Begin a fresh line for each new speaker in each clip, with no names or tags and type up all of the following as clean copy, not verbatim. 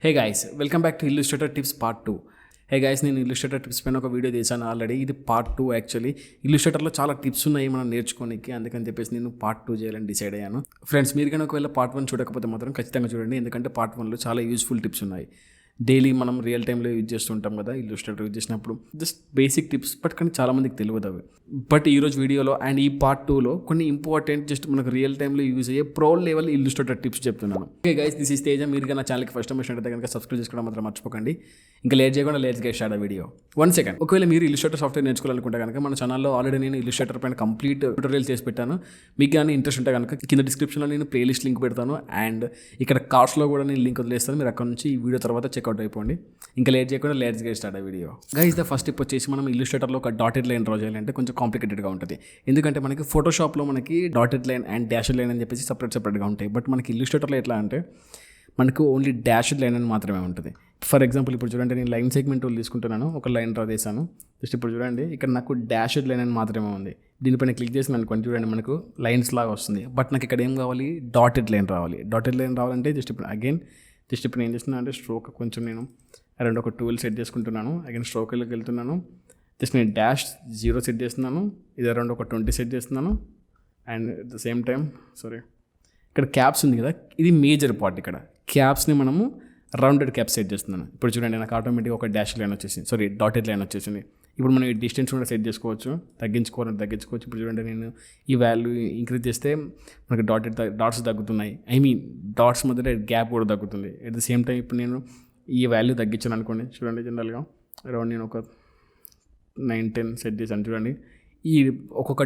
Hey guys, welcome back to Illustrator Tips Part-2. Hey guys, నేను Illustrator tips పైన ఒక video చేశాను already. ఇది Part-2 యాక్చువల్లీ. Illustratorలో చాలా టిప్స్ ఉన్నాయి మనం నేర్చుకోనికి, అందుకని చెప్పేసి నేను Part-2 చేయాలని డిసైడ్ అయ్యాను. ఫ్రెండ్స్, మీరు కనుక ఒకవేళ Part-1 చూడకపోతే మాత్రం ఖచ్చితంగా చూడండి, ఎందుకంటే Part-1లో చాలా యూస్ఫుల్ టిప్స్ ఉన్నాయి. డైలీ మనం రియల్ టైంలో యూజ్ చేస్తుంటాం కదా, Illustrator యూజ్ చేసినప్పుడు జస్ట్ బేసిక్ టిప్స్, బట్ కానీ చాలామందికి తెలియదు అవి. బట్ ఈరోజు వీడియోలో అండ్ ఈ Part-2లో కొన్ని ఇంపార్టెంట్ జస్ట్ మనకు రియల్ టైంలో యూజ్ అయ్యే ప్రో లెవెల్ Illustrator టిప్స్ చెప్తున్నాను. Okay guys, this is Teja. మీరు నా ఛానల్కి ఫస్ట్ టైం వచ్చినట్లయితే కనుక సబ్స్క్రైబ్ చేసుకోవడం మాత్రం మర్చిపోకండి. ఇంకా లేట్ చేయకుండా let's get start video. 1 second. ఒకవేళ మీరు Illustrator సాఫ్ట్వేర్ నేర్చుకోవాలనుకుంటే కనుక మన ఛానల్లో ఆల్రెడీ నేను Illustrator పైన కంప్లీట్ ట్యూటోరియల్స్ చేసి పెట్టాను. మీకు కానీ ఇంట్రెస్ట్ ఉంటే కనుక కింద డిస్క్రిప్షన్లో నేను ప్లేలిస్ట్ లింక్ పెడతాను, అండ్ ఇక్కడ కార్డ్స్లో కూడా నేను లింక్ వదిలేస్తాను. మీరు అక్కడ నుంచి ఈ వీడియో తర్వాత చెక్అవుట్ అయిపోండి. ఇంకా లేట్ చేయకుండా let's get start video. Guys, the first tip వచ్చేసి మనం Illustratorలో ఒక డాటెడ్ లైన్ డ్రా చేయాలంటే కొంచెం కాంప్లికేటెడ్గా ఉంటుంది. ఎందుకంటే మనకి ఫోటోషాప్లో మనకి డాటెడ్ లైన్ అండ్ డాషెడ్ లైన్ అని చెప్పేసి సపరేట్గా ఉంటాయి. బట్ మనకి Illustratorలో ఎట్లా అంటే మనకు ఓన్లీ డాషెడ్ లైన్ అని మాత్రమే ఉంటుంది. ఫర్ ఎగ్జాంపుల్ ఇప్పుడు చూడండి, నేను లైన్ సెగ్మెంట్ టూల్ తీసుకుంటున్నాను, ఒక లైన్ డ్రా చేశాను. జస్ట్ ఇప్పుడు చూడండి, ఇక్కడ నాకు డాషెడ్ లైన్ అని మాత్రమే ఉంది. దీనిపైన క్లిక్ చేసిన అనుకోండి, చూడండి మనకు లైన్స్ లాగా వస్తుంది. బట్ నాకు ఇక్కడ ఏం కావాలి, డాటెడ్ లైన్ రావాలి. డాటెడ్ లైన్ రావాలంటే జస్ట్ ఇప్పుడు ఇప్పుడు ఏం చేస్తున్నా అంటే స్ట్రోక్ కొంచెం నేను అరౌండ్ ఒక 12 సెట్ చేసుకుంటున్నాను. అగైన్ స్ట్రోక్లోకి వెళ్తున్నాను. జస్ట్ నేను డాష్ 0 సెట్ చేస్తున్నాను. ఇది అరౌండ్ ఒక 20 సెట్ చేస్తున్నాను. And at the same time ఇక్కడ క్యాప్స్ ఉంది కదా, ఇది మేజర్ పార్ట్. ఇక్కడ క్యాప్స్ని మనము రౌండెడ్ క్యాప్ సెట్ చేస్తున్నాను. ఇప్పుడు చూడండి, నాకు ఆటోమేటిక్గా ఒక డాష్ లైన్ వచ్చేసింది, డాటెడ్ లైన్ వచ్చేసింది. ఇప్పుడు మనం ఈ డిస్టెన్స్ కూడా సెట్ చేసుకోవచ్చు, తగ్గించుకోవచ్చు. ఇప్పుడు చూడండి, నేను ఈ వాల్యూ ఇంక్రీజ్ చేస్తే మనకి డాట్స్ తగ్గుతున్నాయి. డాట్స్ మధ్య గ్యాప్ కూడా తగ్గుతుంది. అట్ ద సేమ్ టైం ఇప్పుడు నేను ఈ వాల్యూ తగ్గించాను అనుకోండి, చూడండి జనరల్గా అరౌండ్ నేను ఒక 9-10 సెట్ చేశాను. చూడండి, ఈ ఒక్కొక్క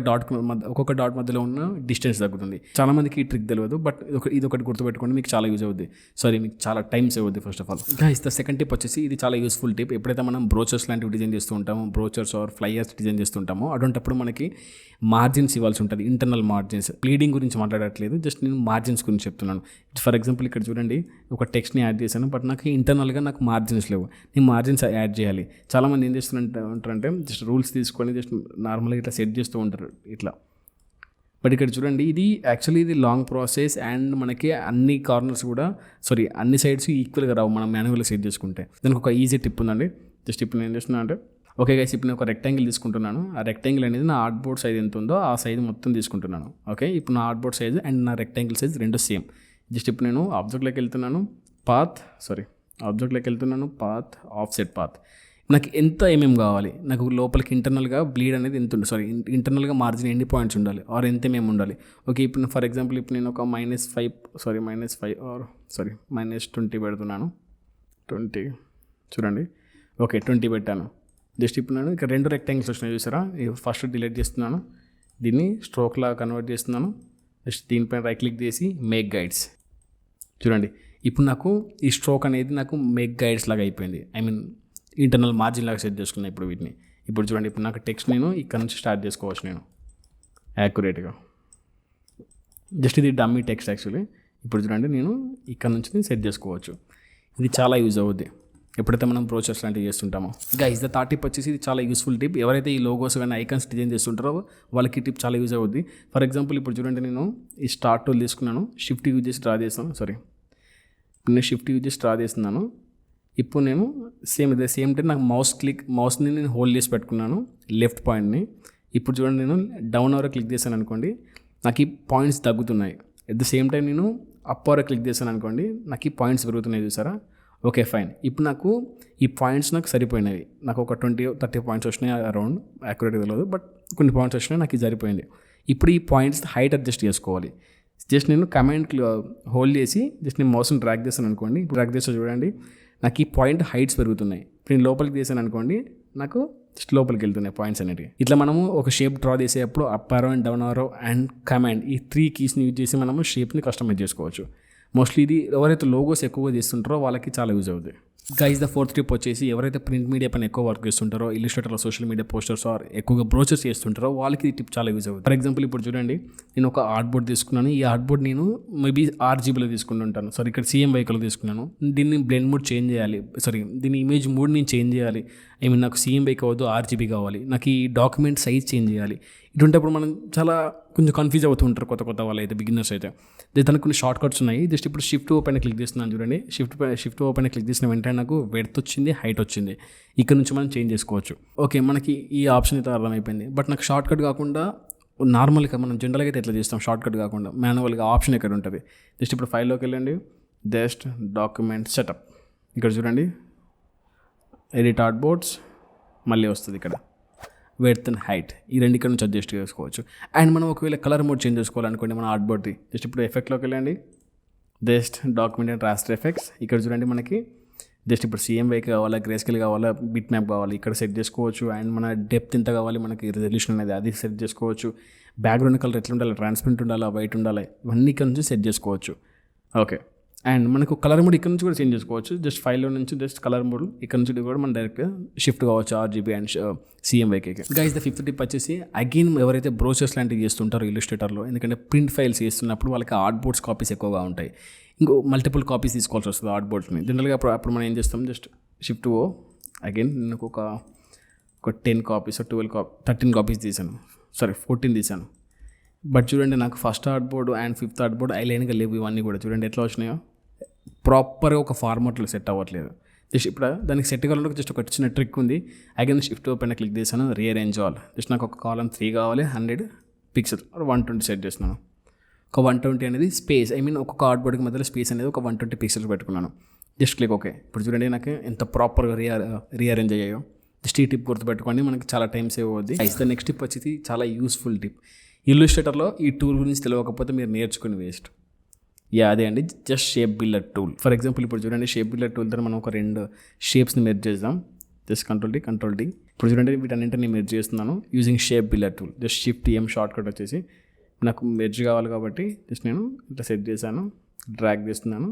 డాట్ మధ్యలో ఉన్న డిస్టెన్స్ తగ్గుతుంది. చాలామందికి ఈ ట్రిక్ తెలియదు, బట్ ఇది ఒకటి గుర్తుపెట్టుకోండి, మీకు చాలా యూజ్ అవుద్ది. మీకు చాలా టైం సేవ్ అవుద్ది. First of all guys, the second tip వచ్చేసి ఇది చాలా యూస్ఫుల్ టిప్. ఎప్పుడైతే మనం బ్రోచర్స్ లాంటివి డిజైన్ చేస్తూ ఉంటామో, బ్రోచర్స్ ఆర్ ఫ్లైయర్స్ డిజైన్ చేస్తుంటామో, అటువంటిప్పుడు మనకి మార్జిన్స్ ఇవ్వాల్సి ఉంటుంది. ఇంటర్నల్ మార్జిన్స్, ప్లీడింగ్ గురించి మాట్లాడట్లేదు, జస్ట్ నేను మార్జిన్స్ గురించి చెప్తున్నాను. ఫర్ ఎగ్జాంపుల్ ఇక్కడ చూడండి, ఒక టెక్స్ట్ని యాడ్ చేశాను, బట్ నాకు ఇంటర్నల్గా నాకు మార్జిన్స్ లేవు. నేను మార్జిన్స్ యాడ్ చేయాలి. చాలామంది ఏం చేస్తుంటారంటే జస్ట్ రూల్స్ తీసుకొని జస్ట్ నార్మల్గా ఇట్లా సెట్ చేస్తూ ఉంటారు ఇట్లా. బట్ ఇక్కడ చూడండి, ఇది యాక్చువల్లీ ఇది లాంగ్ ప్రాసెస్, అండ్ మనకి అన్ని కార్నర్స్ కూడా అన్ని సైడ్స్ ఈక్వల్గా రావు మనం మాన్యువల్గా సెట్ చేసుకుంటే. దానికి ఒక ఈజీ టిప్ ఉందండి. జస్ట్ ఇప్పుడు నేను ఏం చేస్తున్నా అంటే, ఓకే గైస్, ఇప్పుడు నేను ఒక రెక్టాంగిల్ తీసుకుంటున్నాను. ఆ రెక్టాంగిల్ అనేది నా ఆర్ట్ బోర్డ్ సైజ్ ఎంత ఉందో ఆ సైజ్ మొత్తం తీసుకుంటున్నాను. ఓకే, ఇప్పుడు నా ఆర్ట్ బోర్డ్ సైజ్ అండ్ నా రెక్టాంగిల్ సైజ్ రెండు సేమ్. జస్ట్ ఇప్పుడు నేను ఆబ్జెక్ట్లోకి వెళ్తున్నాను, పాత్ ఆఫ్సెట్ పాత్. నాకు ఎంత కావాలి, నాకు లోపలికి ఇంటర్నల్గా బ్లీడ్ అనేది ఎంత ఉండాలి, ఇంటర్నల్గా మార్జిన్ ఎన్ని పాయింట్స్ ఉండాలి, ఆర్ ఎంత ఉండాలి. ఓకే, ఇప్పుడు ఫర్ ఎగ్జాంపుల్ ఇప్పుడు నేను ఒక -20 పెడుతున్నాను. 20 చూడండి, ఓకే 20 పెట్టాను. జస్ట్ ఇప్పుడు నేను ఇక్కడ 2 రెక్టాంగిల్స్ వచ్చినాయి చూసారా, ఫస్ట్ డిలీట్ చేస్తున్నాను, దీన్ని స్ట్రోక్లా కన్వర్ట్ చేస్తున్నాను. జస్ట్ దీనిపైన రైట్ క్లిక్ చేసి మేక్ గైడ్స్. చూడండి, ఇప్పుడు నాకు ఈ స్ట్రోక్ అనేది నాకు మేక్ గైడ్స్ లాగా అయిపోయింది. ఇంటర్నల్ మార్జిన్ లాగా సెట్ చేసుకున్నాను ఇప్పుడు వీటిని. ఇప్పుడు చూడండి, ఇప్పుడు నాకు టెక్స్ట్ నేను ఇక్కడ నుంచి స్టార్ట్ చేసుకోవచ్చు నేను యాక్యురేట్గా. జస్ట్ ఇది డమ్మీ టెక్స్ట్ యాక్చువల్లీ. ఇప్పుడు చూడండి, నేను ఇక్కడ నుంచి సెట్ చేసుకోవచ్చు. ఇది చాలా యూజ్ అవుద్ది ఎప్పుడైతే మనం బ్రోచర్స్ లాంటివి చేస్తుంటామో. గైస్, ద థర్డ్ టిప్ వచ్చేసి ఇది చాలా యూస్ఫుల్ టిప్. ఎవరైతే ఈ లోగోస్ కానీ ఐకాన్స్ డిజైన్ చేస్తుంటారో వాళ్ళకి ఈ టిప్ చాలా యూజ్ అవుద్ది. ఫర్ ఎగ్జాంపుల్ ఇప్పుడు చూడండి, నేను ఈ స్టార్ట్ టూల్ తీసుకున్నాను, షిఫ్ట్ యూజ్ చేసి డ్రా చేస్తున్నాను. ఇప్పుడు నేను సేమ్ టైం నాకు మౌస్ని నేను హోల్డ్ చేసి పెట్టుకున్నాను, లెఫ్ట్ పాయింట్ని. ఇప్పుడు చూడండి, నేను డౌన్ అవర్ క్లిక్ చేశాను అనుకోండి, నాకు ఈ పాయింట్స్ తగ్గుతున్నాయి. అట్ ద సేమ్ టైం నేను అప్ అవర్ క్లిక్ చేశాను అనుకోండి, నాకు ఈ పాయింట్స్ పెరుగుతున్నాయి చూసారా. ఓకే ఫైన్, ఇప్పుడు నాకు ఈ పాయింట్స్ నాకు సరిపోయినవి. నాకు ఒక 20-30 పాయింట్స్ వచ్చినాయి అరౌండ్, యాక్యురేట్గా తెలియదు, బట్ కొన్ని పాయింట్స్ వచ్చినాయి, నాకు ఇది సరిపోయింది. ఇప్పుడు ఈ పాయింట్స్ హైట్ అడ్జస్ట్ చేసుకోవాలి. జస్ట్ నేను కమాండ్ హోల్డ్ చేసి జస్ట్ నేను మౌస్ని డ్రాగ్ చేస్తాను అనుకోండి. ఇప్పుడు డ్రాగ్ చేస్తే చూడండి, నాకు ఈ పాయింట్ హైట్స్ పెరుగుతున్నాయి. ఇప్పుడు నేను లోపలికి చేశాను అనుకోండి, నాకు జస్ట్ లోపలికి వెళ్తున్నాయి పాయింట్స్ అనేవి. ఇట్లా మనము ఒక షేప్ డ్రా చేసేటప్పుడు అప్ ఆరో అండ్ డౌన్ ఆరో అండ్ కమాండ్, ఈ 3 కీస్ని యూజ్ చేసి మనము షేప్ని కస్టమైజ్ చేసుకోవచ్చు. మోస్ట్లీ ఇది ఎవరైతే లోగోస్ ఎక్కువగా చేస్తుంటారో వాళ్ళకి చాలా యూజ్ అవుతుంది. గైస్ ద ఫోర్త్ టిప్ వచ్చేసి ఎవరైతే ప్రింట్ మీడియా పైన ఎక్కువ వర్క్ చేస్తుంటారో ఇల్లుస్ట్రేటర్లో సోషల్ మీడియా పోస్టర్స్ ఆర్ ఎక్కువగా బ్రోచర్స్ చేస్తుంటారో వాళ్ళకి ఈ టిప్ చాలా యూజ్ అవుతుంది. ఫర్ ఎగ్జాంపుల్ ఇప్పుడు చూడండి, నేను ఒక ఆర్ట్ బోర్డ్ తీసుకున్నాను. ఈ ఆర్ట్ బోర్డ్ నేను మేబీ RGBలో తీసుకుని ఉంటాను. సారీ, ఇక్కడ CMYKలో తీసుకున్నాను. దీన్ని బ్లెండ్ మోడ్ చేంజ్ చేయాలి, దీని ఇమేజ్ మోడ్ నేను చేంజ్ చేయాలి. నాకు CMYK అవ్వదు, RGB కావాలి. నాకు ఈ డాక్యుమెంట్ సైజ్ చేంజ్ చేయాలి. ఇటువంటిప్పుడు మనం చాలా కొంచెం కన్ఫ్యూజ్ అవుతూ ఉంటారు కొత్త వాళ్ళు అయితే, బిగినర్స్ అయితే. దానికి కొన్ని షార్ట్ కట్స్ ఉన్నాయి. జస్ట్ ఇప్పుడు షిఫ్ట్ ఓపెన్ క్లిక్ చేస్తున్నాను చూడండి. షిఫ్ట్ ఓపెన్ క్లిక్ చేసిన వెంటనే నాకు వెడ్త్ వచ్చింది, హైట్ వచ్చింది. ఇక్కడ నుంచి మనం చేంజ్ చేసుకోవచ్చు. ఓకే, మనకి ఈ ఆప్షన్ అయితే అర్థమైపోయింది. బట్ నాకు షార్ట్ కట్ కాకుండా నార్మల్గా మనం జనరల్గా అయితే ఎట్లా చేస్తాం, షార్ట్ కట్ కాకుండా మాన్యువల్గా ఆప్షన్ ఎక్కడ ఉంటుంది. జస్ట్ ఇప్పుడు ఫైల్లోకి వెళ్ళండి, జస్ట్ డాక్యుమెంట్ సెటప్, ఇక్కడ చూడండి, ఎడిట్ ఆర్ట్ బోర్డ్స్ మళ్ళీ వస్తుంది. ఇక్కడ వెడ్త్ అండ్ హైట్ ఈ రెండు ఇక్కడ నుంచి అడ్జస్ట్ చేసుకోవచ్చు. అండ్ మనం ఒకవేళ కలర్ మోడ్ చేంజ్ చేసుకోవాలనుకోండి మన ఆర్ట్ బోర్డ్ది, జస్ట్ ఇప్పుడు ఎఫెక్ట్లోకి వెళ్ళండి, just document and raster effects. ఇక్కడ చూడండి మనకి జస్ట్ ఇప్పుడు CMYK కావాలా, గ్రే స్కేల్ కావాలా, బిట్ మ్యాప్ కావాలి, ఇక్కడ సెట్ చేసుకోవచ్చు. అండ్ మన డెప్త్ ఎంత కావాలి, మనకి రెజల్యూషన్ అనేది అది సెట్ చేసుకోవచ్చు. బ్యాక్గ్రౌండ్ కలర్ ఎట్లా ఉండాలి, ట్రాన్స్పరెంట్ ఉండాలా, వైట్ ఉండాలి, ఇవన్నీ ఇక్కడ నుంచి సెట్ చేసుకోవచ్చు. ఓకే, అండ్ మనకు కలర్ మోడ్ ఇక్కడ నుంచి కూడా చేంజ్ చేసుకోవచ్చు. జస్ట్ ఫైల్లో నుంచి జస్ట్ కలర్ మోడ్ ఇక్కడ నుంచి కూడా మనం డైరెక్ట్గా షిఫ్ట్ కావచ్చు RGB and CMYK. Guys the fifth tip వచ్చేసి అగైన్ ఎవరైతే బ్రోచర్స్ లాంటివి చేస్తుంటారో ఇల్లుస్ట్రేటర్లో, ఎందుకంటే ప్రింట్ ఫైల్స్ చేస్తున్నప్పుడు వాళ్ళకి ఆర్ట్ బోర్డ్స్ కాపీస్ ఎక్కువగా ఉంటాయి. ఇంకో మల్టిపుల్ కాపీస్ తీసుకోవాల్సి వస్తుంది ఆర్ట్ బోర్డ్స్ని. జనరల్గా అప్పుడు మనం ఏం చేస్తాం, జస్ట్ షిఫ్ట్ అగైన్ నేను ఒక 10 కాపీస్ 13 కాపీస్ తీసాను, 14 తీసాను. బట్ చూడండి, నాకు first art board and fifth art board ఐలైన్గా లేవు. ఇవన్నీ కూడా చూడండి ఎట్లా వచ్చినాయో, ప్రాపర్గా ఒక ఫార్మాట్లో సెట్ అవ్వట్లేదు. జస్ట్ ఇప్పుడు దానికి సెట్ కావాలంటే జస్ట్ ఒక చిన్న ట్రిక్ ఉంది. అగైన్ షిఫ్ట్ ఓపెన్ క్లిక్ చేశాను, రీఅరేంజ్ ఆల్. జస్ట్ నాకు ఒక కాలం 3 కావాలి, 100 పిక్సెల్ 120 సెట్ చేస్తున్నాను. ఒక 120 అనేది స్పేస్, ఒక్కొక్క ఆర్ట్ బోర్డ్కి మధ్యలో స్పేస్ అనేది ఒక 120 పిక్సెల్స్ పెట్టుకున్నాను. Just click okay. ఇప్పుడు చూడండి నాకు ఎంత ప్రాపర్గా రీఅరేంజ్ అయ్యాయో. జస్ట్ ఈ టిప్ గుర్తుపెట్టుకోండి, మనకి చాలా టైం సేవ్ అవుద్ది. అయితే నెక్స్ట్ టిప్ వచ్చేసి చాలా యూస్ఫుల్ టిప్. ఇల్లుస్ట్రేటర్లో ఈ టూల్ గురించి తెలియకపోతే మీరు నేర్చుకుని వేస్ట్. అదే అండి, just shape builder tool. For example ఇప్పుడు చూడండి, షేప్ బిల్డర్ టూల్ ద్వారా మనం ఒక 2 షేప్స్ని మెర్జ్ చేద్దాం. Just control D. ఇప్పుడు చూడండి వీటన్నింటిని మెర్జ్ చేస్తున్నాను using shape builder tool. Just Shift M short cut వచ్చేసి నాకు మెర్జ్ కావాలి కాబట్టి జస్ట్ నేను ఇట్లా సెట్ చేశాను, డ్రాగ్ చేస్తున్నాను.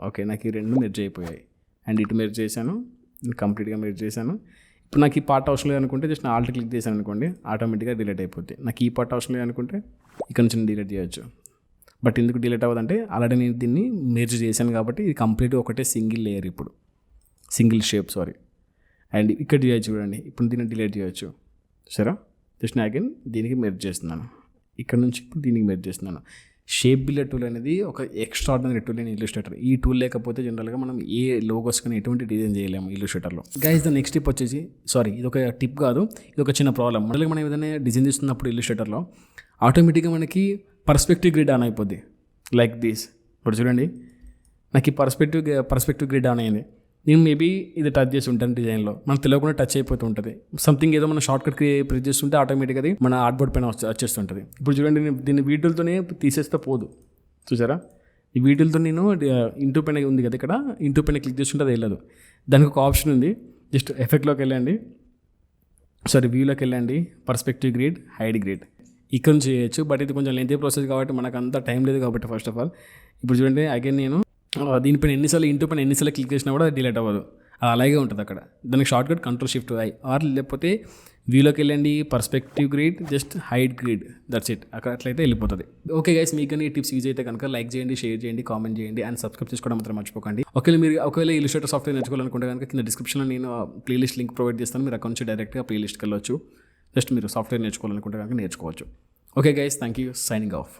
ఓకే, నాకు ఈ 2 మెర్జ్ అయిపోయాయి. అండ్ ఇటు మెర్జ్ చేశాను, కంప్లీట్గా మెర్జ్ చేశాను. ఇప్పుడు నాకు ఈ పార్ట్ అవసరం లేదనుకుంటే జస్ట్ ఆల్ట్ క్లిక్ చేశాను అనుకోండి, ఆటోమేటిక్గా డిలీట్ అయిపోద్ది. నాకు ఈ పార్ట్ అవసరం లేదనుకుంటే ఇక్కడ నుంచి డిలీట్ చేయొచ్చు. బట్ ఎందుకు డిలీట్ అవ్వదంటే ఆల్రెడీ నేను దీన్ని మెర్జ్ చేశాను కాబట్టి ఇది కంప్లీట్గా ఒకటే సింగిల్ లేయర్, ఇప్పుడు సింగిల్ షేప్. అండ్ ఇక్కడ చేయొచ్చు చూడండి, ఇప్పుడు దీన్ని డిలీట్ చేయొచ్చు. సరే, జస్ట్ నేను అగైన్ దీనికి మెర్జ్ చేస్తున్నాను, ఇక్కడ నుంచి ఇప్పుడు దీనికి మెర్జ్ చేస్తున్నాను. షేప్ బిల్డర్ టూల్ అనేది ఒక ఎక్స్ట్రాడినరీ టూల్ ఇన్ ఇల్లుస్ట్రేటర్. ఈ టూల్ లేకపోతే జనరల్గా మనం ఏ లోగోస్ కానీ ఎటువంటి డిజైన్ చేయలేము ఇల్లుస్ట్రేటర్లో. గైస్ ద నెక్స్ట్ టిప్ వచ్చేసి, ఇది ఒక టిప్ కాదు, ఇది ఒక చిన్న ప్రాబ్లం. మనకి మనం ఏదైనా డిజైన్ చేస్తున్నప్పుడు ఇల్లుస్ట్రేటర్లో ఆటోమేటిక్గా మనకి పర్స్పెక్టివ్ గ్రిడ్ ఆన్ అయిపోద్ది, లైక్ దిస్. ఇప్పుడు చూడండి, నాకు ఈ పర్స్పెక్టివ్ గ్రిడ్ ఆన్ అయింది. నేను మేబీ ఇది టచ్ చేసి ఉంటాను డిజైన్లో, మనకు తెలియకుండా టచ్ అయిపోతూ ఉంటుంది. సంథింగ్ ఏదో మన షార్ట్ కట్కి ప్రెస్ చేస్తుంటే ఆటోమేటిక్గా అది మన ఆర్ట్ బోర్డ్ పైన వచ్చేస్తుంటుంది. ఇప్పుడు చూడండి, నేను దీన్ని వీటిలతోనే తీసేస్తే పోదు. చూసారా, ఈ వీటిలతో నేను ఇంటూ పైన ఉంది కదా, ఇక్కడ ఇంటూ పైన క్లిక్ చేస్తుంటే అది వెళ్ళదు. దానికి ఒక ఆప్షన్ ఉంది, జస్ట్ ఎఫెక్ట్లోకి వెళ్ళండి, వ్యూలోకి వెళ్ళండి, పర్స్పెక్టివ్ గ్రిడ్, హైడ్ గ్రిడ్, ఇక్కడ నుంచి చేయొచ్చు. బట్ ఇది కొంచెం లెంతీ ప్రాసెస్ కాబట్టి మనకు అంత టైం లేదు కాబట్టి ఫస్ట్ ఆఫ్ ఆల్ ఇప్పుడు చూడండి, అగైన్ నేను దీనిపైన ఇంటూ పైన ఎన్నిసార్లు క్లిక్ చేసినా కూడా డిలీట్ అవ్వదు, అది అలాగే ఉంటుంది అక్కడ. దానికి షార్ట్ కట్ Ctrl+Shift+I, ఆర్ లేకపోతే వ్యూలోకి వెళ్ళండి, perspective grid, just hide grid, that's it. అక్కడ అట్లయితే వెళ్ళిపోతుంది. ఓకే గైస్, మీకు కానీ ఈ టిప్స్ యూజ్ అయితే కనుక లైక్ చేయండి, షేర్ చేయండి, కామెంట్ చేయండి అండ్ సబ్స్క్రైబ్ చేసుకోవడం మాత్రం మర్చిపోకండి. ఒకవేళ ఇల్లుస్ట్రేటర్ సాఫ్ట్వేర్ నేర్చుకోవాలనుకుంటే కనుక కింద డిస్క్రిప్షన్లో నేను ప్లేలిస్ట్ లింక్ ప్రొవైడ్ చేస్తాను. మీరు అక్కడ నుంచి డైరెక్ట్గా ప్లేలిస్ట్కి వెళ్ళొచ్చు. జస్ట్ మీరు సాఫ్ట్వేర్ నేర్చుకోవాలనుకుంటే కనుక నేర్చుకోవచ్చు. Okay guys, thank you, signing off.